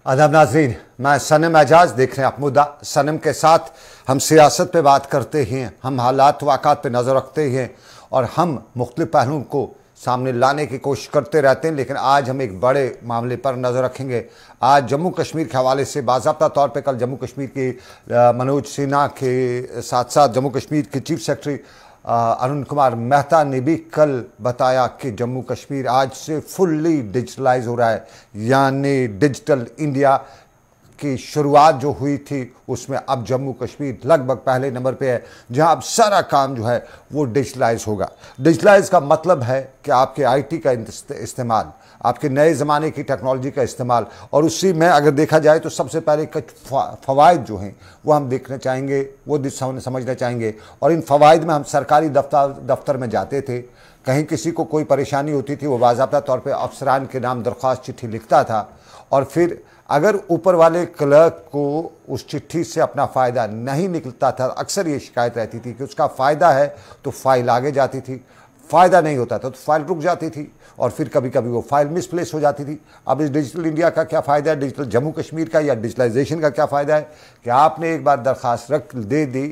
आदाब नाज़रीन, मैं सनम एजाज देख रहे हैं आप मुद्दा। सनम के साथ हम सियासत पे बात करते हैं, हम हालात वाक़ात पे नज़र रखते हैं और हम मुख्तलिफ पहलुओं को सामने लाने की कोशिश करते रहते हैं। लेकिन आज हम एक बड़े मामले पर नज़र रखेंगे। आज जम्मू कश्मीर के हवाले से बाज़ाब्ता तौर पे कल जम्मू कश्मीर की मनोज सिन्हा के साथ साथ जम्मू कश्मीर के चीफ सेक्रेटरी अरुण कुमार मेहता ने भी कल बताया कि जम्मू कश्मीर आज से फुल्ली डिजिटलाइज हो रहा है, यानी डिजिटल इंडिया की शुरुआत जो हुई थी उसमें अब जम्मू कश्मीर लगभग पहले नंबर पे है, जहां अब सारा काम जो है वो डिजिटलाइज होगा। डिजिटलाइज का मतलब है कि आपके आईटी का इस्तेमाल, आपके नए ज़माने की टेक्नोलॉजी का इस्तेमाल, और उसी में अगर देखा जाए तो सबसे पहले कुछ फ़वाइद जो हैं वो हम देखना चाहेंगे, वो समझना चाहेंगे। और इन फ़वाइद में हम सरकारी दफ्तर में जाते थे, कहीं किसी को कोई परेशानी होती थी, वो बाज़ाब्ता तौर पे अफसरान के नाम दरख्वास्त चिट्ठी लिखता था और फिर अगर ऊपर वाले क्लर्क को उस चिट्ठी से अपना फ़ायदा नहीं निकलता था, अक्सर ये शिकायत रहती थी कि उसका फ़ायदा है तो फाइल आगे जाती थी, फ़ायदा नहीं होता था तो फाइल रुक जाती थी और फिर कभी कभी वो फाइल मिसप्लेस हो जाती थी। अब इस डिजिटल इंडिया का क्या फ़ायदा है, डिजिटल जम्मू कश्मीर का या डिजिटलाइजेशन का क्या फ़ायदा है कि आपने एक बार दरख्वास्त दे दी,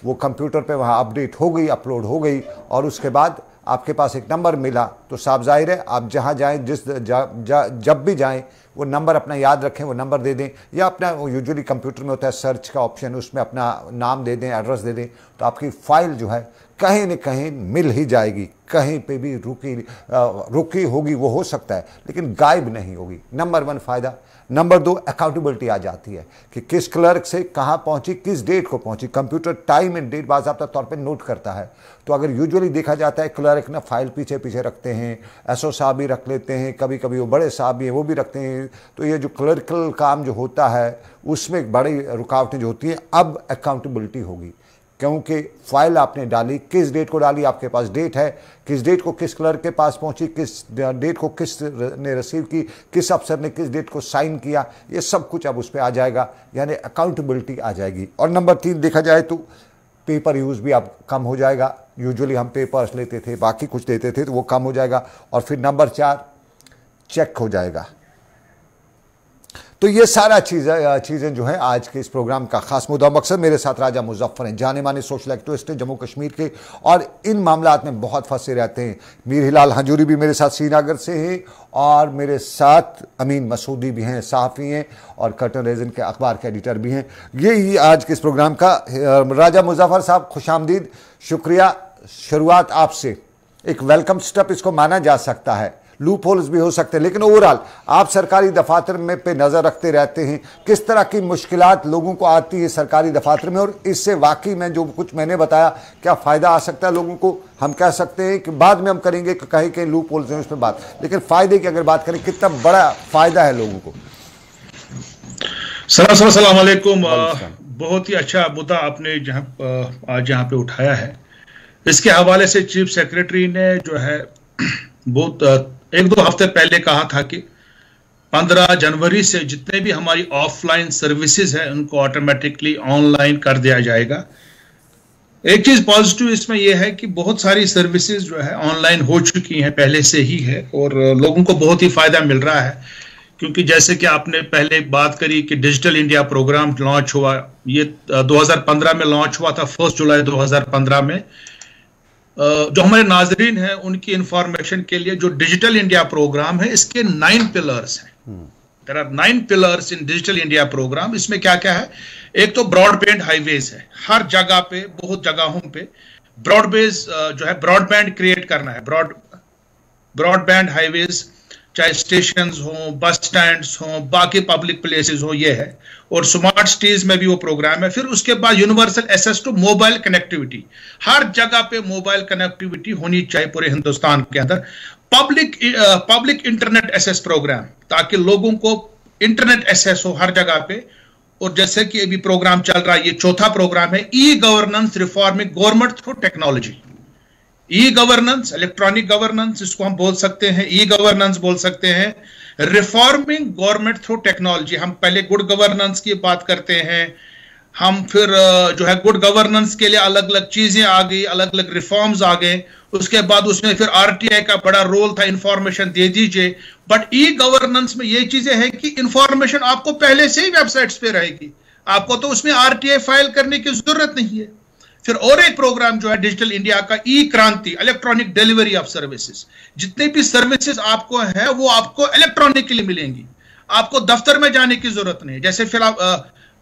वो कंप्यूटर पे वहाँ अपडेट हो गई, अपलोड हो गई और उसके बाद आपके पास एक नंबर मिला तो साफ जाहिर है आप जहाँ जाएँ जब भी जाएँ वो नंबर अपना याद रखें, वो नंबर दे दें या अपना यूजुअली कंप्यूटर में होता है सर्च का ऑप्शन, उसमें अपना नाम दे दें, एड्रेस दे दें, तो आपकी फ़ाइल जो है कहीं न कहीं मिल ही जाएगी। कहीं पे भी रुकी होगी वो हो सकता है लेकिन गायब नहीं होगी। नंबर 1 फ़ायदा। नंबर 2, अकाउंटेबिलिटी आ जाती है कि किस क्लर्क से कहाँ पहुँची, किस डेट को पहुँची। कंप्यूटर टाइम एंड डेट बाज़ाब्ता तौर पे नोट करता है। तो अगर यूजुअली देखा जाता है क्लर्क ना फाइल पीछे पीछे रखते हैं, एसओ साहब भी रख लेते हैं, कभी कभी वो बड़े साहब भी हैं वो भी रखते हैं, तो ये जो क्लर्कल काम जो होता है उसमें बड़ी रुकावटें जो होती हैं। अब अकाउंटेबिलिटी होगी क्योंकि फाइल आपने डाली, किस डेट को डाली, आपके पास डेट है, किस डेट को किस क्लर्क के पास पहुंची, किस डेट को किस ने रिसीव की, किस अफसर ने किस डेट को साइन किया, ये सब कुछ अब उस पर आ जाएगा, यानी अकाउंटेबिलिटी आ जाएगी। और नंबर 3 देखा जाए तो पेपर यूज़ भी अब कम हो जाएगा। यूजुअली हम पेपर्स लेते थे, बाकी कुछ लेते थे, तो वो कम हो जाएगा। और फिर नंबर 4, चेक हो जाएगा। तो ये सारा चीज़ें जो हैं आज के इस प्रोग्राम का खास मुद्दा मकसद। मेरे साथ राजा मुजफ्फर हैं, जाने माने सोशल एक्टिविस्ट हैं जम्मू कश्मीर के और इन मामलात में बहुत फंसे रहते हैं। मीर हिलाल हजूरी भी मेरे साथ श्रीनगर से हैं और मेरे साथ अमीन मसूदी भी हैं, सहाफ़ी हैं और कर्टन रेजन के अखबार के एडिटर भी हैं। यही आज के इस प्रोग्राम का। राजा मुजफ्फर साहब खुशामदीद, शुक्रिया। शुरुआत आपसे, एक वेलकम स्टेप इसको माना जा सकता है, लूप होल्स भी हो सकते हैं, लेकिन ओवरऑल आप सरकारी दफातर में पे नज़र रखते रहते हैं, किस तरह की मुश्किलात लोगों को आती है सरकारी दफातर में और इससे वाकई में जो कुछ मैंने बताया क्या फ़ायदा आ सकता है लोगों को। हम कह सकते हैं कि बाद में हम करेंगे कि कहीं कहीं लूप होल्स हैं उस पर बात, लेकिन फ़ायदे की अगर बात करें कितना बड़ा फ़ायदा है लोगों को। अस्सलाम वालेकुम। बहुत ही अच्छा मुद्दा आपने आज यहाँ पे उठाया है। इसके हवाले से चीफ सेक्रेटरी ने जो है बहुत 1-2 हफ्ते पहले कहा था कि 15 जनवरी से जितने भी हमारी ऑफलाइन सर्विसेज है उनको ऑटोमेटिकली ऑनलाइन कर दिया जाएगा। एक चीज पॉजिटिव इसमें यह है कि बहुत सारी सर्विसेज जो है ऑनलाइन हो चुकी हैं पहले से ही है और लोगों को बहुत ही फायदा मिल रहा है। क्योंकि जैसे कि आपने पहले बात करी कि डिजिटल इंडिया प्रोग्राम लॉन्च हुआ, ये 2015 में लॉन्च हुआ था, 1 जुलाई 2015 में। जो हमारे नाजरीन हैं उनकी इंफॉर्मेशन के लिए जो डिजिटल इंडिया प्रोग्राम है इसके 9 पिलर्स हैं। There are 9 pillars in digital India programme. इसमें क्या क्या है? एक तो ब्रॉडबैंड हाईवेज है, हर जगह पे, बहुत जगहों पे ब्रॉडबेज जो है ब्रॉडबैंड क्रिएट करना है। ब्रॉडबैंड हाईवेज चाहे स्टेशंस हो, बस स्टैंड्स हो, बाकी पब्लिक प्लेसेस हो, ये है। और स्मार्ट सिटीज में भी वो प्रोग्राम है। फिर उसके बाद universal access to mobile connectivity, हर जगह पे मोबाइल कनेक्टिविटी होनी चाहिए पूरे हिंदुस्तान के अंदर। पब्लिक इंटरनेट एक्सेस प्रोग्राम, ताकि लोगों को इंटरनेट एक्सेस हो हर जगह पे। और जैसे कि अभी प्रोग्राम चल रहा है, ये चौथा प्रोग्राम है, e governance reforming government through technology. E governance, electronic governance इसको हम बोल सकते हैं, ई गवर्नेंस बोल सकते हैं। रिफॉर्मिंग गवर्नमेंट थ्रू टेक्नोलॉजी, हम पहले गुड गवर्नेंस की बात करते हैं, हम फिर जो है गुड गवर्नेंस के लिए अलग अलग चीजें आ गई, अलग अलग रिफॉर्म्स आ गए। उसके बाद उसमें फिर आरटीआई का बड़ा रोल था, इंफॉर्मेशन दे दीजिए। बट ई गवर्नेंस में ये चीजें हैं कि इंफॉर्मेशन आपको पहले से ही वेबसाइट्स पे रहेगी, आपको तो उसमें आरटीआई फाइल करने की जरूरत नहीं है। फिर और एक प्रोग्राम जो है डिजिटल इंडिया का, ई क्रांति, इलेक्ट्रॉनिक डिलीवरी ऑफ सर्विसेज। जितने भी सर्विसेज आपको है वो आपको इलेक्ट्रॉनिकली मिलेंगी, आपको दफ्तर में जाने की जरूरत नहीं। जैसे फिर आप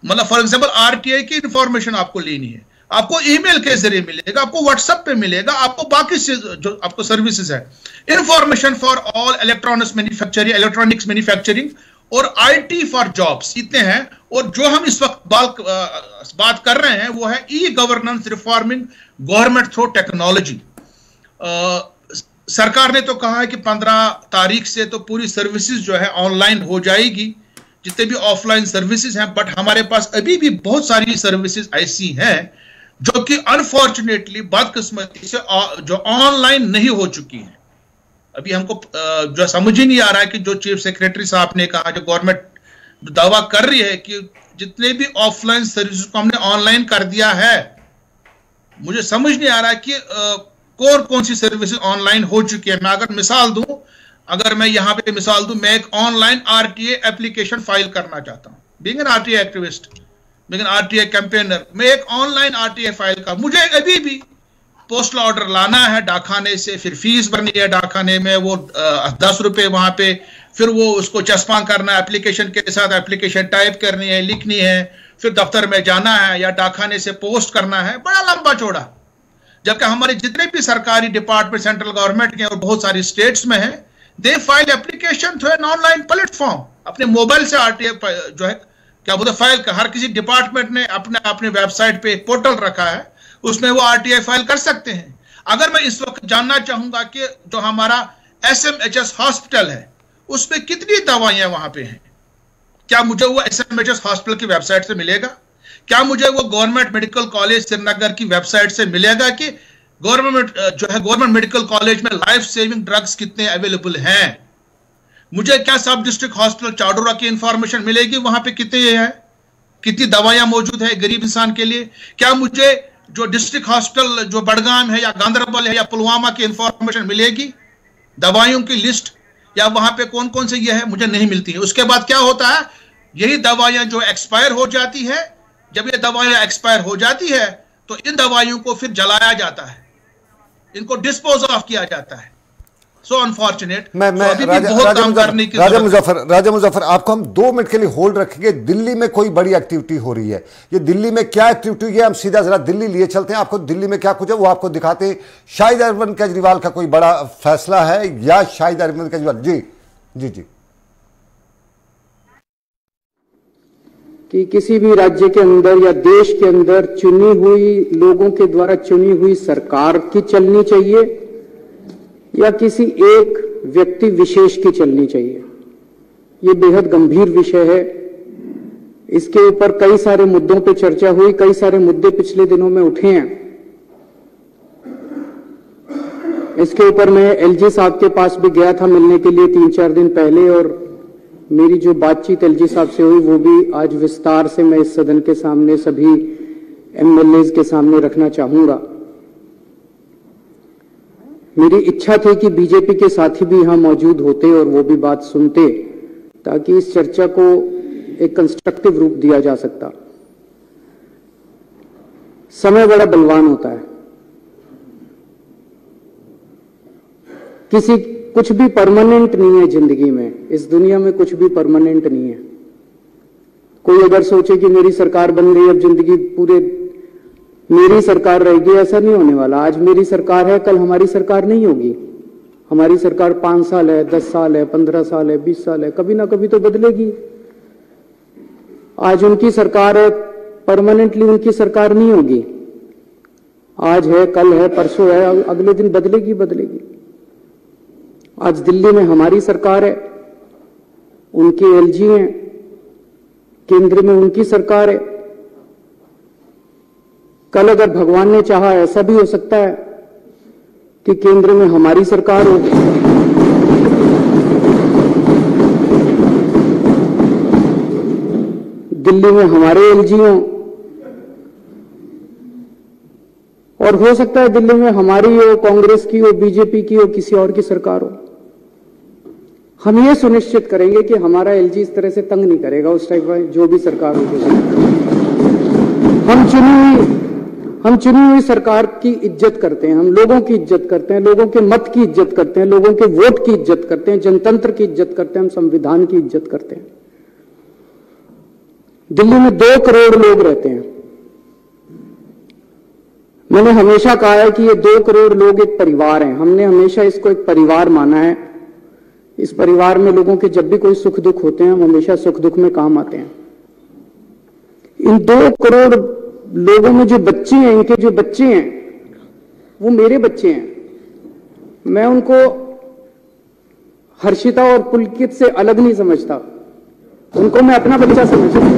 मतलब फॉर एग्जांपल आरटीआई की इंफॉर्मेशन आपको लेनी है, आपको ईमेल के जरिए मिलेगा, आपको व्हाट्सएप पे मिलेगा, आपको बाकी जो आपको सर्विसेज है, information for all electronics manufacturing और आईटी फॉर जॉब्स, इतने हैं। और जो हम इस वक्त बात कर रहे हैं वो है e governance reforming government through technology. सरकार ने तो कहा है कि 15 तारीख से तो पूरी सर्विसेज जो है ऑनलाइन हो जाएगी, जितने भी ऑफलाइन सर्विसेज हैं। बट हमारे पास अभी भी बहुत सारी सर्विसेज ऐसी हैं जो कि अनफॉर्चुनेटली, बदकिस्मती से जो ऑनलाइन नहीं हो चुकी हैं। अभी हमको जो समझ ही नहीं आ रहा है कि जो चीफ सेक्रेटरी साहब ने कहा, जो गवर्नमेंट दावा कर रही है कि जितने भी ऑफलाइन सर्विसेज को हमने ऑनलाइन कर दिया है, मुझे समझ नहीं आ रहा है कि कौन कौन सी सर्विसेज ऑनलाइन हो चुकी है। मैं अगर मिसाल दूं, मैं एक ऑनलाइन आरटीए एप्लीकेशन फाइल करना चाहता हूं, being an RTA activist, being an RTA campaigner, मैं एक ऑनलाइन आरटीए फाइल का, मुझे अभी भी पोस्टल ऑर्डर लाना है डाकखाने से, फिर फीस भरनी है डाकखाने में, वो 10 रुपए वहां पे, फिर वो उसको चस्पा करना है एप्लीकेशन के साथ, एप्लीकेशन टाइप करनी है, लिखनी है, फिर दफ्तर में जाना है या डाकखाने से पोस्ट करना है, बड़ा लंबा चौड़ा। जबकि हमारे जितने भी सरकारी डिपार्टमेंट सेंट्रल गवर्नमेंट के और बहुत सारी स्टेट्स में है, they file application through an online platform. अपने मोबाइल से आरटीए जो है क्या बोलते फाइल का, हर किसी डिपार्टमेंट ने अपने वेबसाइट पे एक पोर्टल रखा है, उसमें वो आरटीआई फाइल कर सकते हैं। अगर मैं इस वक्त जानना चाहूंगा कि जो हमारा एसएमएचएस हॉस्पिटल है उसमें कितनी दवाइयां वहां पे हैं, क्या मुझे वो एसएमएचएस हॉस्पिटल की वेबसाइट से मिलेगा? क्या मुझे वो गवर्नमेंट मेडिकल कॉलेज श्रीनगर की वेबसाइट से मिलेगा कि गवर्नमेंट मेडिकल कॉलेज में लाइफ सेविंग ड्रग्स कितने अवेलेबल हैं? मुझे क्या सब डिस्ट्रिक्ट हॉस्पिटल चाडोरा की इंफॉर्मेशन मिलेगी, वहां पे कितनी दवाइयां मौजूद है गरीब इंसान के लिए? क्या मुझे जो डिस्ट्रिक्ट हॉस्पिटल जो बड़गाम है या गांधरबल है या पुलवामा की इंफॉर्मेशन मिलेगी, दवाइयों की लिस्ट, या वहां पे कौन कौन से ये है, मुझे नहीं मिलती है। उसके बाद क्या होता है, यही दवाइयां जो एक्सपायर हो जाती है, जब ये दवाइयां एक्सपायर हो जाती है तो इन दवाइयों को फिर जलाया जाता है, इनको डिस्पोज ऑफ किया जाता है। सो अनफॉर्चुनेट। राजा मुजफ्फर, आपको हम 2 मिनट के लिए होल्ड रखेंगे। दिल्ली में कोई बड़ी एक्टिविटी हो रही है, ये दिल्ली में क्या एक्टिविटी है, हम सीधा जरा दिल्ली लिए चलते हैं। आपको दिल्ली में क्या कुछ है वो आपको दिखाते हैं। शाहिद अरविंद केजरीवाल का कोई बड़ा फैसला है या शाहिद अरविंद केजरीवाल जी जी जी कि किसी भी राज्य के अंदर या देश के अंदर चुनी हुई लोगों के द्वारा चुनी हुई सरकार की चलनी चाहिए या किसी एक व्यक्ति विशेष की चलनी चाहिए, ये बेहद गंभीर विषय है। इसके ऊपर कई सारे मुद्दों पे चर्चा हुई, कई सारे मुद्दे पिछले दिनों में उठे हैं। इसके ऊपर मैं एलजी साहब के पास भी गया था मिलने के लिए 3-4 दिन पहले, और मेरी जो बातचीत एलजी साहब से हुई वो भी आज विस्तार से मैं इस सदन के सामने सभी एमएलएज के सामने रखना चाहूंगा। मेरी इच्छा थी कि बीजेपी के साथी भी यहां मौजूद होते और वो भी बात सुनते, ताकि इस चर्चा को एक कंस्ट्रक्टिव रूप दिया जा सकता। समय बड़ा बलवान होता है, कुछ भी परमानेंट नहीं है जिंदगी में, इस दुनिया में कुछ भी परमानेंट नहीं है। कोई अगर सोचे कि मेरी सरकार बन गई अब जिंदगी पूरे मेरी सरकार रहेगी, ऐसा नहीं होने वाला। आज मेरी सरकार है, कल हमारी सरकार नहीं होगी। हमारी सरकार 5 साल है, 10 साल है, 15 साल है, 20 साल है, कभी ना कभी तो बदलेगी। आज उनकी सरकार है, परमानेंटली उनकी सरकार नहीं होगी। आज है, कल है, परसों है, अगले दिन बदलेगी। आज दिल्ली में हमारी सरकार है, उनके एलजी हैं, केंद्र में उनकी सरकार है। कल अगर भगवान ने चाहा ऐसा भी हो सकता है कि केंद्र में हमारी सरकार हो, दिल्ली में हमारे एलजी हो, और हो सकता है दिल्ली में हमारी हो, कांग्रेस की हो, बीजेपी की हो, किसी और की सरकार हो। हम ये सुनिश्चित करेंगे कि हमारा एलजी इस तरह से तंग नहीं करेगा उस टाइप का, जो भी सरकार होगी। हम चुनी हुई सरकार की इज्जत करते हैं, हम लोगों की इज्जत करते हैं, लोगों के मत की इज्जत करते हैं, लोगों के वोट की इज्जत करते हैं, जनतंत्र की इज्जत करते हैं, हम संविधान की इज्जत करते हैं। दिल्ली में 2 करोड़ लोग रहते हैं। मैंने हमेशा कहा है कि ये 2 करोड़ लोग एक परिवार हैं। हमने हमेशा इसको एक परिवार माना है। इस परिवार में लोगों के जब भी कोई सुख दुख होते हैं, हम हमेशा सुख दुख में काम आते हैं। इन 2 करोड़ लोगों में जो बच्चे हैं, इनके जो बच्चे हैं, वो मेरे बच्चे हैं। मैं उनको हर्षिता और पुलकित से अलग नहीं समझता, उनको मैं अपना बच्चा समझता हूं।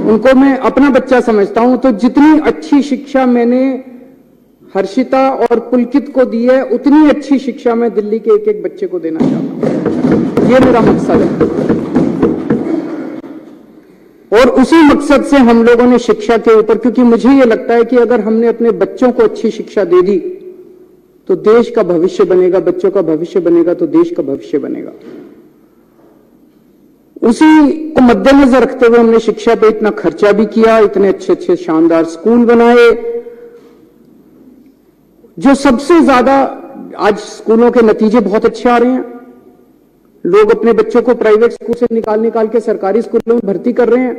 उनको मैं अपना बच्चा समझता हूं। तो जितनी अच्छी शिक्षा मैंने हर्षिता और पुलकित को दी है, उतनी अच्छी शिक्षा मैं दिल्ली के एक एक बच्चे को देना चाहता हूं। ये मेरा मकसद है और उसी मकसद से हम लोगों ने शिक्षा के ऊपर, क्योंकि मुझे यह लगता है कि अगर हमने अपने बच्चों को अच्छी शिक्षा दे दी तो देश का भविष्य बनेगा, बच्चों का भविष्य बनेगा तो देश का भविष्य बनेगा। उसी को मद्देनजर रखते हुए हमने शिक्षा पे इतना खर्चा भी किया, इतने अच्छे अच्छे शानदार स्कूल बनाए। जो सबसे ज्यादा आज स्कूलों के नतीजे बहुत अच्छे आ रहे हैं। लोग अपने बच्चों को प्राइवेट स्कूल से निकाल के सरकारी स्कूलों में भर्ती कर रहे हैं।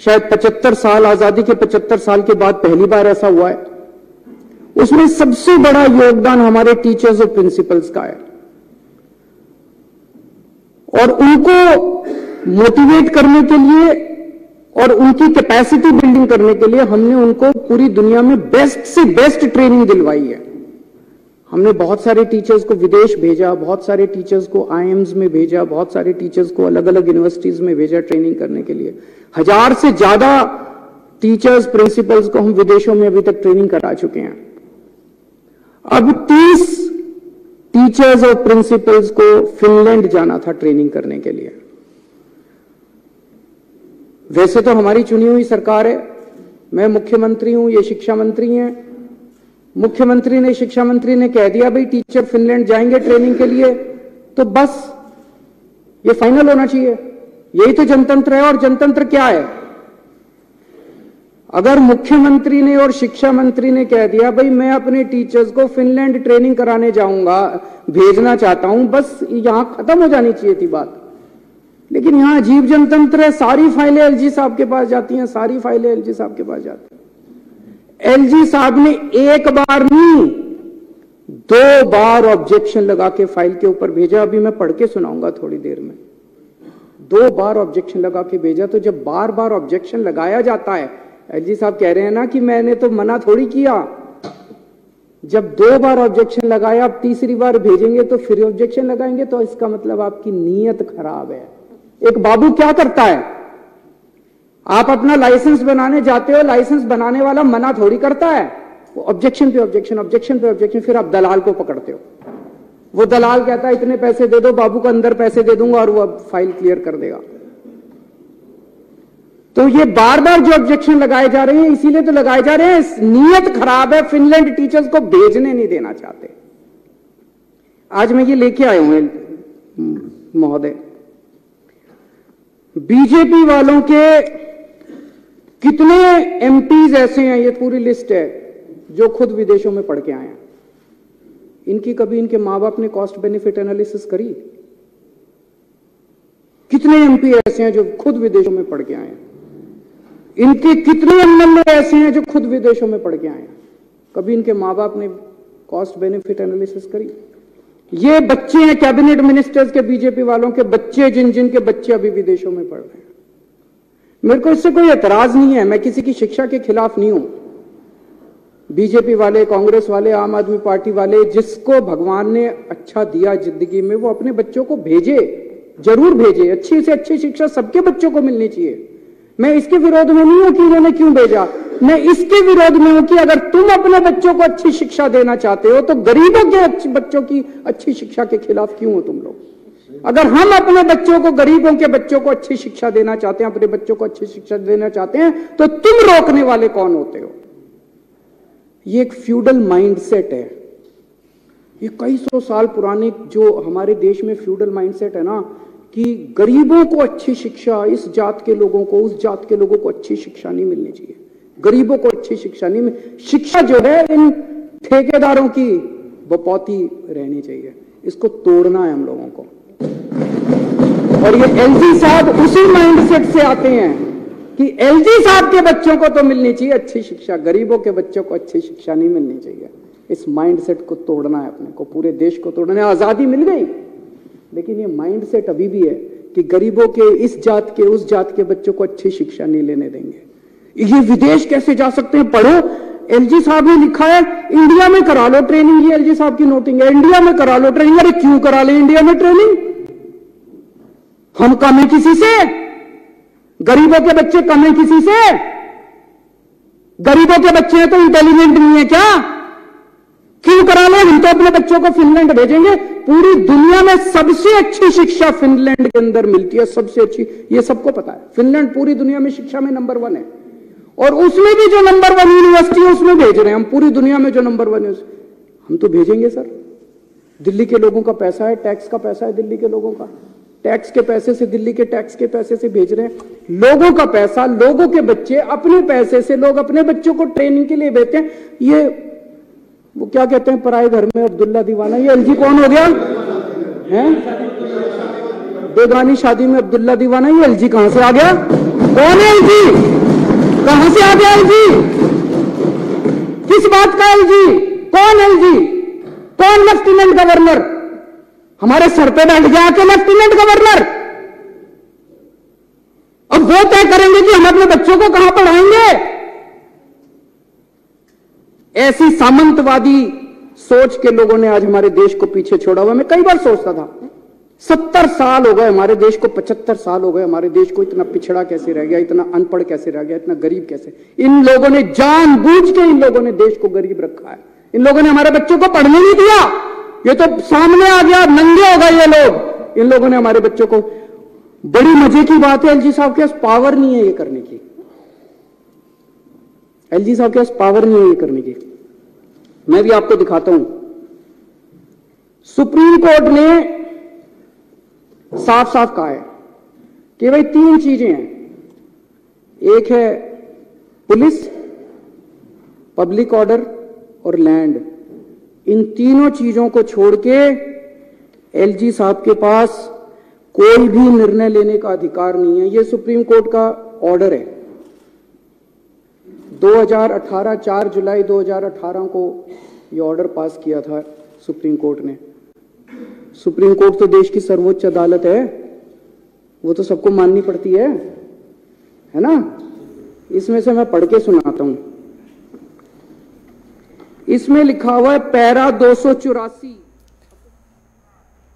शायद 75 साल, आजादी के 75 साल के बाद पहली बार ऐसा हुआ है। उसमें सबसे बड़ा योगदान हमारे टीचर्स और प्रिंसिपल्स का है और उनको मोटिवेट करने के लिए और उनकी कैपेसिटी बिल्डिंग करने के लिए हमने उनको पूरी दुनिया में बेस्ट से बेस्ट ट्रेनिंग दिलवाई है। हमने बहुत सारे टीचर्स को विदेश भेजा, बहुत सारे टीचर्स को आईएम्स में भेजा, बहुत सारे टीचर्स को अलग अलग यूनिवर्सिटीज में भेजा ट्रेनिंग करने के लिए। 1000 से ज्यादा टीचर्स, प्रिंसिपल्स को हम विदेशों में अभी तक ट्रेनिंग करा चुके हैं। अब 30 टीचर्स और प्रिंसिपल्स को फिनलैंड जाना था ट्रेनिंग करने के लिए। वैसे तो हमारी चुनी हुई सरकार है, मैं मुख्यमंत्री हूं, ये शिक्षा मंत्री हैं। मुख्यमंत्री ने, शिक्षा मंत्री ने कह दिया भाई टीचर फिनलैंड जाएंगे ट्रेनिंग के लिए, तो बस ये फाइनल होना चाहिए। यही तो जनतंत्र है। और जनतंत्र क्या है? अगर मुख्यमंत्री ने और शिक्षा मंत्री ने कह दिया भाई मैं अपने टीचर्स को फिनलैंड ट्रेनिंग कराने जाऊंगा, भेजना चाहता हूं, बस यहां खत्म हो जानी चाहिए थी बात। लेकिन यहां अजीब जनतंत्र है। सारी फाइलें एलजी साहब के पास जाती हैं, सारी फाइलें एलजी साहब के पास जाती हैं। एलजी साहब ने एक बार नहीं 2 बार ऑब्जेक्शन लगा के फाइल के ऊपर भेजा। अभी मैं पढ़ के सुनाऊंगा थोड़ी देर में। 2 बार ऑब्जेक्शन लगा के भेजा। तो जब बार बार ऑब्जेक्शन लगाया जाता है, एलजी साहब कह रहे हैं ना कि मैंने तो मना थोड़ी किया। जब 2 बार ऑब्जेक्शन लगाया, अब तीसरी बार भेजेंगे तो फिर ऑब्जेक्शन लगाएंगे, तो इसका मतलब आपकी नीयत खराब है। एक बाबू क्या करता है? आप अपना लाइसेंस बनाने जाते हो, लाइसेंस बनाने वाला मना थोड़ी करता है, वो ऑब्जेक्शन पे ऑब्जेक्शन, ऑब्जेक्शन पे ऑब्जेक्शन, फिर आप दलाल को पकड़ते हो। वो दलाल कहता है इतने पैसे दे दो, बाबू को अंदर पैसे दे दूंगा और वो अब फाइल क्लियर कर देगा। तो ये बार बार जो ऑब्जेक्शन लगाए जा रहे हैं, इसीलिए तो लगाए जा रहे हैं, नीयत खराब है। फिनलैंड टीचर्स को भेजने नहीं देना चाहते। आज मैं ये लेके आया हूं महोदय, बीजेपी वालों के कितने एमपीज ऐसे हैं, ये पूरी लिस्ट है, जो खुद विदेशों में पढ़ के आए हैं। इनकी कभी इनके मां बाप ने कॉस्ट बेनिफिट एनालिसिस करी? कितने एमपी ऐसे हैं जो खुद विदेशों में पढ़ के आए हैं? इनके कितने एमएलए ऐसे हैं जो खुद विदेशों में पढ़ के आए हैं? कभी इनके मां बाप ने कॉस्ट बेनिफिट एनालिसिस करी? ये बच्चे हैं कैबिनेट मिनिस्टर्स के, बीजेपी वालों के बच्चे, जिन के बच्चे अभी विदेशों में पढ़ रहे हैं। मेरे को इससे कोई एतराज नहीं है, मैं किसी की शिक्षा के खिलाफ नहीं हूं। बीजेपी वाले, कांग्रेस वाले, आम आदमी पार्टी वाले, जिसको भगवान ने अच्छा दिया जिंदगी में, वो अपने बच्चों को भेजे, जरूर भेजे। अच्छी से अच्छी शिक्षा सबके बच्चों को मिलनी चाहिए। मैं इसके विरोध में नहीं हूं कि उन्होंने क्यों भेजा। मैं इसके विरोध में हूं कि अगर तुम अपने बच्चों को अच्छी शिक्षा देना चाहते हो तो गरीबों के बच्चों की अच्छी शिक्षा के खिलाफ क्यों हो तुम लोग? अगर हम अपने बच्चों को, गरीबों के बच्चों को अच्छी शिक्षा देना चाहते हैं, अपने बच्चों को अच्छी शिक्षा देना चाहते हैं, तो तुम रोकने वाले कौन होते हो? ये एक फ्यूडल माइंडसेट है। ये कई सौ साल पुराने जो हमारे देश में फ्यूडल माइंडसेट है ना, कि गरीबों को अच्छी शिक्षा, इस जात के लोगों को, उस जात के लोगों को अच्छी शिक्षा नहीं मिलनी चाहिए, गरीबों को अच्छी शिक्षा नहीं मिल, शिक्षा जो है इन ठेकेदारों की बपौती रहनी चाहिए। इसको तोड़ना है हम लोगों को। और ये एलजी साहब उसी माइंडसेट से आते हैं कि एलजी साहब के बच्चों को तो मिलनी चाहिए अच्छी शिक्षा, गरीबों के बच्चों को अच्छी शिक्षा नहीं मिलनी चाहिए। इस माइंडसेट को तोड़ना है अपने को, पूरे देश को तोड़ना है। आजादी मिल गई, लेकिन ये माइंडसेट अभी भी है कि गरीबों के, इस जात के, उस जात के बच्चों को अच्छी शिक्षा नहीं लेने देंगे। ये विदेश कैसे जा सकते हैं? पढ़ो, एलजी साहब ने लिखा है इंडिया में करा लो ट्रेनिंग। ये एलजी साहब की नोटिंग है, इंडिया में करा लो ट्रेनिंग। अरे क्यों करा ले इंडिया में ट्रेनिंग? हम कम है किसी से? गरीबों के बच्चे कम है किसी से? गरीबों के बच्चे हैं तो इंटेलिजेंट नहीं है क्या? क्यों करा ले? हम तो अपने बच्चों को फिनलैंड भेजेंगे। पूरी दुनिया में सबसे अच्छी शिक्षा फिनलैंड के अंदर मिलती है, सबसे अच्छी। ये सबको पता है, फिनलैंड पूरी दुनिया में शिक्षा में नंबर 1 है। और उसमें भी जो नंबर 1 यूनिवर्सिटी है उसमें भेज रहे हैं हम। पूरी दुनिया में जो नंबर 1 है हम तो भेजेंगे सर। दिल्ली के लोगों का पैसा है, टैक्स का पैसा है दिल्ली के लोगों का, टैक्स के पैसे से, दिल्ली के टैक्स के पैसे से भेज रहे हैं। लोगों का पैसा, लोगों के बच्चे, अपने पैसे से लोग अपने बच्चों को ट्रेनिंग के लिए भेजते हैं। ये वो क्या कहते हैं, पराए घर में अब्दुल्ला दीवाना। ये एलजी कौन हो गया है? बेगानी शादी में अब्दुल्ला दीवाना। ये एलजी कहां से आ गया? कौन है एलजी? कहां से आ गया एलजी? किस बात का एलजी? कौन एलजी? कौन लेफ्टिनेंट गवर्नर? हमारे सर पे बैठ गया के लेफ्टिनेंट गवर्नर। अब वो तय करेंगे कि हम अपने बच्चों को कहां पढ़ाएंगे। ऐसी सामंतवादी सोच के लोगों ने आज हमारे देश को पीछे छोड़ा हुआ। मैं कई बार सोचता था 70 साल हो गए हमारे देश को, 75 साल हो गए हमारे देश को। इतना पिछड़ा कैसे रह गया, इतना अनपढ़ कैसे रह गया, इतना गरीब कैसे? इन लोगों ने जानबूझ के इन लोगों ने देश को गरीब रखा है। इन लोगों ने हमारे बच्चों को पढ़ने नहीं दिया। ये तो सामने आ गया, नंगे हो गए ये लोग। इन लोगों ने हमारे बच्चों को, बड़ी मजे की बात है, एलजी साहब के पास पावर नहीं है ये करने की। एलजी साहब के पास पावर नहीं है ये करने की। मैं भी आपको दिखाता हूं। सुप्रीम कोर्ट ने साफ साफ कहा है कि भाई 3 चीजें हैं। एक है पुलिस, पब्लिक ऑर्डर और लैंड। इन तीनों चीजों को छोड़ के एलजी साहब के पास कोई भी निर्णय लेने का अधिकार नहीं है। यह सुप्रीम कोर्ट का ऑर्डर है। 2018 4 जुलाई 2018 को यह ऑर्डर पास किया था सुप्रीम कोर्ट ने। सुप्रीम कोर्ट तो देश की सर्वोच्च अदालत है, वो तो सबको माननी पड़ती है ना। इसमें से मैं पढ़ के सुनाता हूं। इसमें लिखा हुआ है पैरा 284।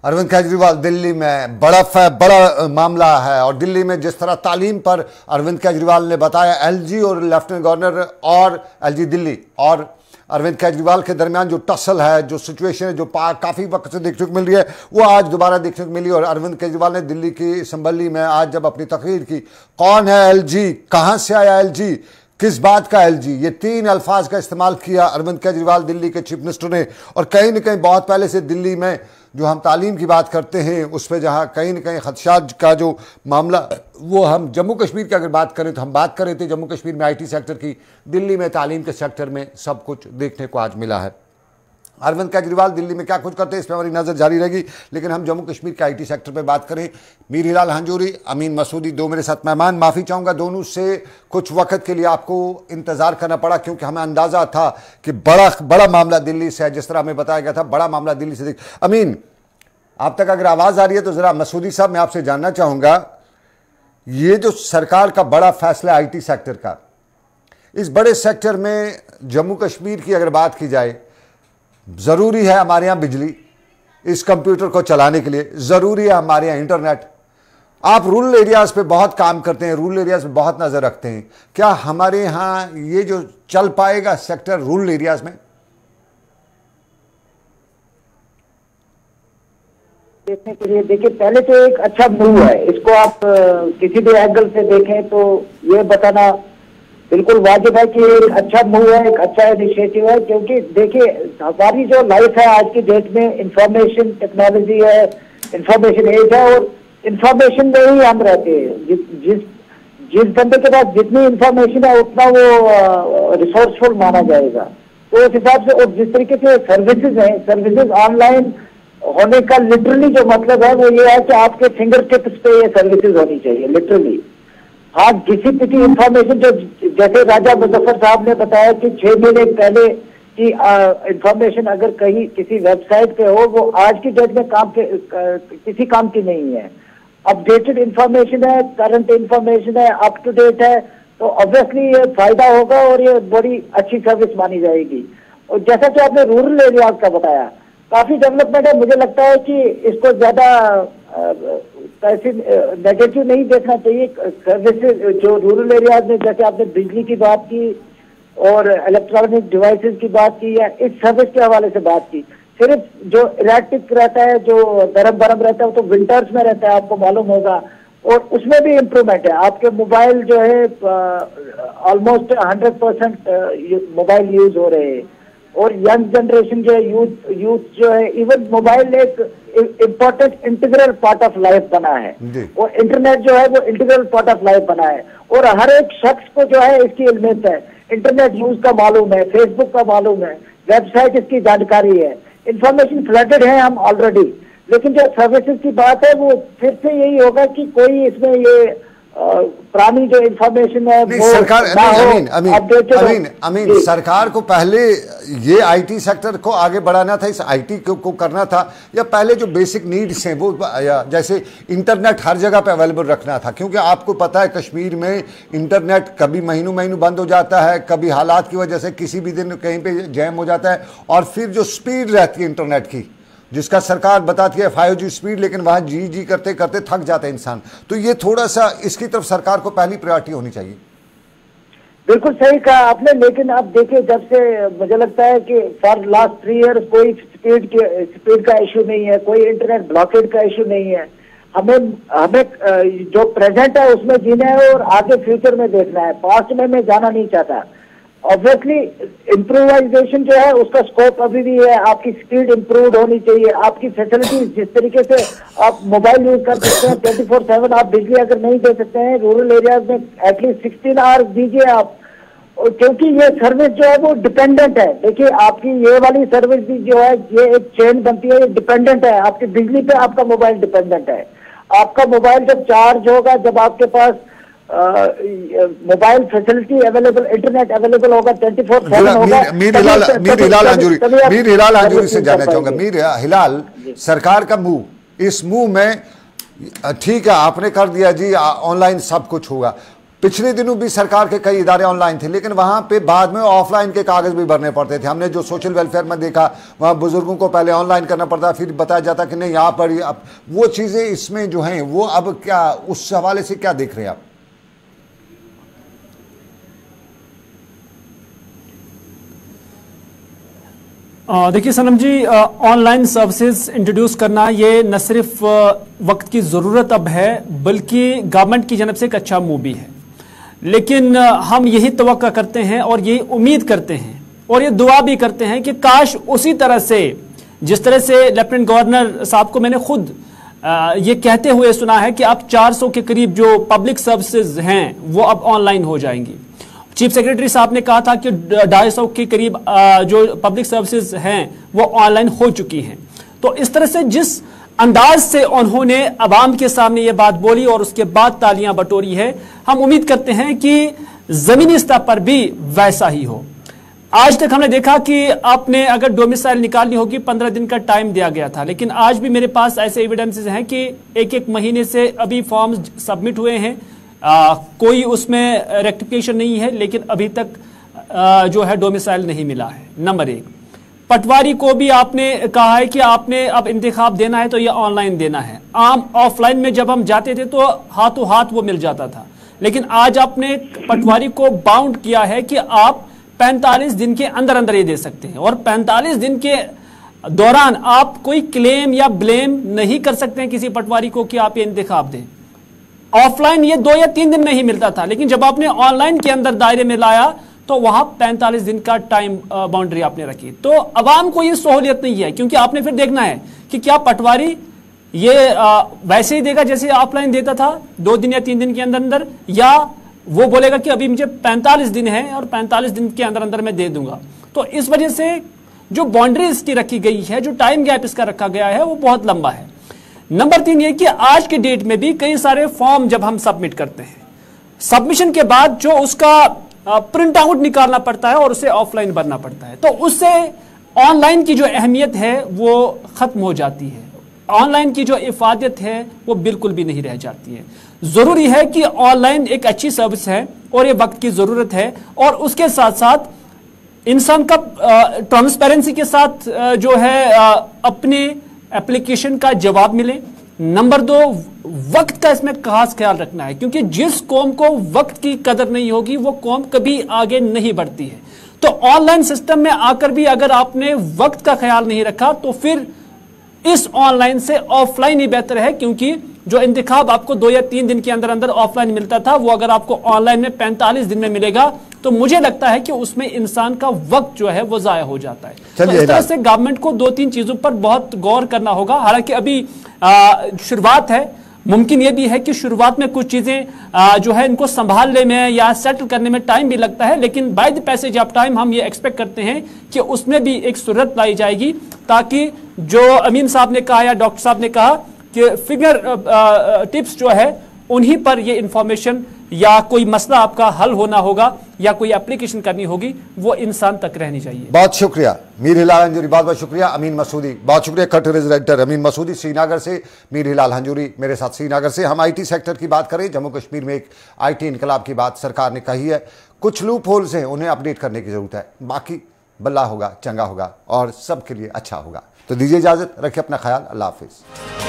अरविंद केजरीवाल दिल्ली में बड़ा मामला है। और दिल्ली में जिस तरह तालीम पर अरविंद केजरीवाल ने बताया, एलजी और लेफ्टिनेंट गवर्नर और एलजी दिल्ली और अरविंद केजरीवाल के दरमियान जो टसल है, जो सिचुएशन है, जो काफ़ी वक्त से देखने को मिल रही है, वो आज दोबारा देखने को मिली। और अरविंद केजरीवाल ने दिल्ली की संबली में आज जब अपनी तकरीर की, कौन है एलजी, कहाँ से आया एलजी, किस बात का एलजी, ये 3 अल्फाज का इस्तेमाल किया अरविंद केजरीवाल दिल्ली के चीफ मिनिस्टर ने। और कहीं न कहीं बहुत पहले से दिल्ली में जो हम तालीम की बात करते हैं उस पर जहाँ कहीं न कहीं खदशात का जो मामला, वो हम जम्मू कश्मीर की अगर बात करें तो हम बात कर रहे थे जम्मू कश्मीर में आईटी सेक्टर की, दिल्ली में तालीम के सेक्टर में सब कुछ देखने को आज मिला है। अरविंद केजरीवाल दिल्ली में क्या कुछ करते हैं इस पर हमारी नज़र जारी रहेगी, लेकिन हम जम्मू कश्मीर के आईटी सेक्टर पर बात करें। मीर हिलाल हंजूरी, अमीन मसूदी, 2 मेरे साथ मेहमान। माफ़ी चाहूँगा दोनों से कुछ वक्त के लिए आपको इंतज़ार करना पड़ा, क्योंकि हमें अंदाज़ा था कि बड़ा मामला दिल्ली से है। जिस तरह हमें बताया गया था बड़ा मामला दिल्ली से। अमीन, आप तक अगर आवाज़ आ रही है तो ज़रा मसूदी साहब मैं आपसे जानना चाहूँगा, ये जो सरकार का बड़ा फैसला है आईटी सेक्टर का, इस बड़े सेक्टर में जम्मू कश्मीर की अगर बात की जाए, ज़रूरी है हमारे यहाँ बिजली, इस कंप्यूटर को चलाने के लिए ज़रूरी है हमारे यहाँ इंटरनेट। आप रूरल एरियाज़ पे बहुत काम करते हैं, रूरल एरियाज़ पे बहुत नज़र रखते हैं, क्या हमारे यहाँ ये जो चल पाएगा सेक्टर रूरल एरियाज़ में? देखने के लिए, देखिए पहले तो एक अच्छा मूव है, इसको आप किसी भी एंगल से देखें तो ये बताना बिल्कुल वाजिब है कि एक अच्छा मूव है, एक अच्छा इनिशिएटिव है। क्योंकि देखिए हमारी जो लाइफ है आज की डेट में इंफॉर्मेशन टेक्नोलॉजी है, इंफॉर्मेशन एज है, और इंफॉर्मेशन में ही हम रहते हैं। जिस बंदे के पास जितनी इंफॉर्मेशन है उतना वो रिसोर्सफुल माना जाएगा। तो उस हिसाब से, और जिस तरीके से सर्विसेज हैं, सर्विसेज ऑनलाइन होने का लिटरली जो मतलब है वो ये है कि आपके फिंगर टिप्स पे ये सर्विसेज होनी चाहिए लिटरली। हाँ, किसी की इंफॉर्मेशन जो, जैसे राजा मुजफ्फर साहब ने बताया कि 6 महीने पहले की इंफॉर्मेशन अगर कहीं किसी वेबसाइट पे हो, वो आज की डेट में किसी काम की नहीं है। अपडेटेड इंफॉर्मेशन है, करंट इंफॉर्मेशन है, अप टू डेट है, तो ऑब्वियसली ये फायदा होगा और ये बड़ी अच्छी सर्विस मानी जाएगी। और जैसा कि आपने रूरल एरियाज का बताया, काफी डेवलपमेंट है। मुझे लगता है कि इसको ज्यादा ऐसे नेगेटिव नहीं देखना चाहिए। सर्विसेज जो रूरल एरियाज में, जैसे आपने बिजली की बात की और इलेक्ट्रॉनिक डिवाइसेस की बात की, या इस सर्विस के हवाले से बात की, सिर्फ जो इलेक्ट्रिक रहता है, जो गरम गरम रहता है, वो तो विंटर्स में रहता है, आपको मालूम होगा, और उसमें भी इम्प्रूवमेंट है। आपके मोबाइल जो है ऑलमोस्ट 100% मोबाइल यूज हो रहे हैं, और यंग जनरेशन जो है, यूथ जो है, इवन मोबाइल एक important integral part of life बना है, और इंटरनेट जो है वो इंटीग्रल पार्ट ऑफ लाइफ बना है। और हर एक शख्स को जो है इसकी इल्मियत है, इंटरनेट यूज का मालूम है, फेसबुक का मालूम है, वेबसाइट इसकी जानकारी है, इंफॉर्मेशन फ्लडेड है हम ऑलरेडी। लेकिन जो सर्विसेज की बात है वो फिर से यही होगा कि कोई इसमें ये पुरानी जो इंफॉर्मेशन है वो सरकार, अमीन सरकार को पहले ये आईटी सेक्टर को आगे बढ़ाना था, इस आईटी को करना था, या पहले जो बेसिक नीड्स हैं वो, जैसे इंटरनेट हर जगह पे अवेलेबल रखना था। क्योंकि आपको पता है कश्मीर में इंटरनेट कभी महीनों बंद हो जाता है, कभी हालात की वजह से किसी भी दिन कहीं पे जैम हो जाता है, और फिर जो स्पीड रहती है इंटरनेट की, जिसका सरकार बताती है 5G स्पीड, लेकिन वहां जी करते करते थक जाता है इंसान। तो ये थोड़ा सा इसकी तरफ सरकार को पहली प्रायोरिटी होनी चाहिए। बिल्कुल सही कहा आपने। लेकिन आप देखिए, जब से मुझे लगता है कि फॉर लास्ट 3 ईयर्स कोई स्पीड का इशू नहीं है, कोई इंटरनेट ब्लॉकेज का इशू नहीं है। हमें जो प्रेजेंट है उसमें जीना है और आगे फ्यूचर में देखना है, पास्ट में मैं जाना नहीं चाहता। ऑब्वियसली इम्प्रोवाइजेशन जो है उसका स्कोप अभी भी है, आपकी स्पीड इम्प्रूव होनी चाहिए, आपकी फैसिलिटीज, जिस तरीके से आप मोबाइल यूज कर सकते हैं 24/7, आप बिजली अगर नहीं दे सकते हैं रूरल एरियाज में एटलीस्ट 16 आवर्स दीजिए आप, क्योंकि ये सर्विस जो है वो डिपेंडेंट है। देखिए आपकी ये वाली सर्विस भी जो है ये एक चेन बनती है, ये डिपेंडेंट है, आपकी बिजली पे आपका मोबाइल डिपेंडेंट है। आपका मोबाइल जब चार्ज होगा, जब आपके पास mobile facility available, internet available होगा 24/7 होगा। मीर हिलाल अंजूरी से जानना चाहूंगा। मीर हिलाल, सरकार का मूव, इस मूव में ठीक है आपने कर दिया जी, ऑनलाइन सब कुछ होगा। पिछले दिनों भी सरकार के कई इदारे ऑनलाइन थे, लेकिन वहां पे बाद में ऑफलाइन के कागज भी भरने पड़ते थे। हमने जो सोशल वेलफेयर में देखा, वहां बुजुर्गों को पहले ऑनलाइन करना पड़ता, फिर बताया जाता कि नहीं यहाँ पर अब वो चीजें इसमें जो हैं वो अब क्या, उस हवाले से क्या देख रहे हैं आप? देखिए सनम जी, ऑनलाइन सर्विसेज इंट्रोड्यूस करना ये न सिर्फ वक्त की ज़रूरत अब है, बल्कि गवर्नमेंट की जानब से एक अच्छा मूव भी है। लेकिन हम यही तवक्का करते हैं और यही उम्मीद करते हैं और ये दुआ भी करते हैं कि काश उसी तरह से, जिस तरह से लेफ्टिनेंट गवर्नर साहब को मैंने खुद ये कहते हुए सुना है कि अब 400 के करीब जो पब्लिक सर्विसेज हैं वो अब ऑनलाइन हो जाएंगी। चीफ सेक्रेटरी साहब ने कहा था कि 250 के करीब जो पब्लिक सर्विसेज हैं वो ऑनलाइन हो चुकी हैं। तो इस तरह से जिस अंदाज से उन्होंने अवाम के सामने ये बात बोली और उसके बाद तालियां बटोरी है, हम उम्मीद करते हैं कि जमीनी स्तर पर भी वैसा ही हो। आज तक हमने देखा कि आपने अगर डोमिसाइल निकालनी होगी 15 दिन का टाइम दिया गया था, लेकिन आज भी मेरे पास ऐसे एविडेंसेस हैं कि एक महीने से अभी फॉर्म्स सबमिट हुए हैं, कोई उसमें रेक्टिफिकेशन नहीं है, लेकिन अभी तक जो है डोमिसाइल नहीं मिला है। नंबर 1, पटवारी को भी आपने कहा है कि आपने अब इंतखाब देना है तो यह ऑनलाइन देना है। आम ऑफलाइन में जब हम जाते थे तो हाथों हाथ वो मिल जाता था, लेकिन आज आपने पटवारी को बाउंड किया है कि आप 45 दिन के अंदर अंदर ये दे सकते हैं, और 45 दिन के दौरान आप कोई क्लेम या ब्लेम नहीं कर सकते हैं किसी पटवारी को कि आप ये इंतखाब दें। ऑफलाइन ये 2 या 3 दिन में ही मिलता था, लेकिन जब आपने ऑनलाइन के अंदर दायरे में लाया तो वहां 45 दिन का टाइम बाउंड्री आपने रखी। तो अवाम को ये सहूलियत नहीं है, क्योंकि आपने फिर देखना है कि क्या पटवारी ये वैसे ही देगा जैसे ऑफलाइन देता था 2 दिन या 3 दिन के अंदर अंदर, या वो बोलेगा कि अभी मुझे 45 दिन है और 45 दिन के अंदर अंदर मैं दे दूंगा। तो इस वजह से जो बाउंड्री इसकी रखी गई है, जो टाइम गैप इसका रखा गया है, वो बहुत लंबा है। नंबर 3 ये कि आज के डेट में भी कई सारे फॉर्म जब हम सबमिट करते हैं, सबमिशन के बाद जो उसका प्रिंट आउट निकालना पड़ता है और उसे ऑफलाइन भरना पड़ता है, तो उससे ऑनलाइन की जो अहमियत है वो खत्म हो जाती है। ऑनलाइन की जो इफादत है वो बिल्कुल भी नहीं रह जाती है। जरूरी है कि ऑनलाइन एक अच्छी सर्विस है और ये वक्त की जरूरत है, और उसके साथ साथ इंसान का ट्रांसपेरेंसी के साथ जो है अपने एप्लीकेशन का जवाब मिले। नंबर 2, वक्त का इसमें खास ख्याल रखना है, क्योंकि जिस कौम को वक्त की कदर नहीं होगी वो कौम कभी आगे नहीं बढ़ती है। तो ऑनलाइन सिस्टम में आकर भी अगर आपने वक्त का ख्याल नहीं रखा तो फिर इस ऑनलाइन से ऑफलाइन ही बेहतर है, क्योंकि जो इंतखाब आपको 2 या 3 दिन के अंदर अंदर ऑफलाइन मिलता था वो अगर आपको ऑनलाइन में 45 दिन में मिलेगा तो मुझे लगता है कि उसमें इंसान का वक्त जो है वो जाया हो जाता है। तो इस तरह से गवर्नमेंट को 2-3 चीजों पर बहुत गौर करना होगा। हालांकि अभी शुरुआत है, मुमकिन ये भी है कि शुरुआत में कुछ चीजें जो है इनको संभालने में या सेटल करने में टाइम भी लगता है, लेकिन by the passage of time हम ये एक्सपेक्ट करते हैं कि उसमें भी एक सूरत लाई जाएगी, ताकि जो अमीन साहब ने कहा या डॉक्टर साहब ने कहा कि फिंगर टिप्स जो है उन्हीं पर ये इंफॉर्मेशन या कोई मसला आपका हल होना होगा या कोई एप्लीकेशन करनी होगी वो इंसान तक रहनी चाहिए। बहुत शुक्रिया मीर हिलाल हंजूरी, बहुत बहुत शुक्रिया अमीन मसूदी, बहुत शुक्रिया कट रेजिडेंटर अमीन मसूदी श्रीनगर से, मीर हिलाल हंजूरी मेरे साथ श्रीनगर से। हम IT सेक्टर की बात करें, जम्मू कश्मीर में एक IT इनकलाब की बात सरकार ने कही है। कुछ लूप होल्स हैं, उन्हें अपडेट करने की जरूरत है, बाकी भला होगा, चंगा होगा और सबके लिए अच्छा होगा। तो दीजिए इजाजत, रखिए अपना ख्याल, अल्लाह हाफिज।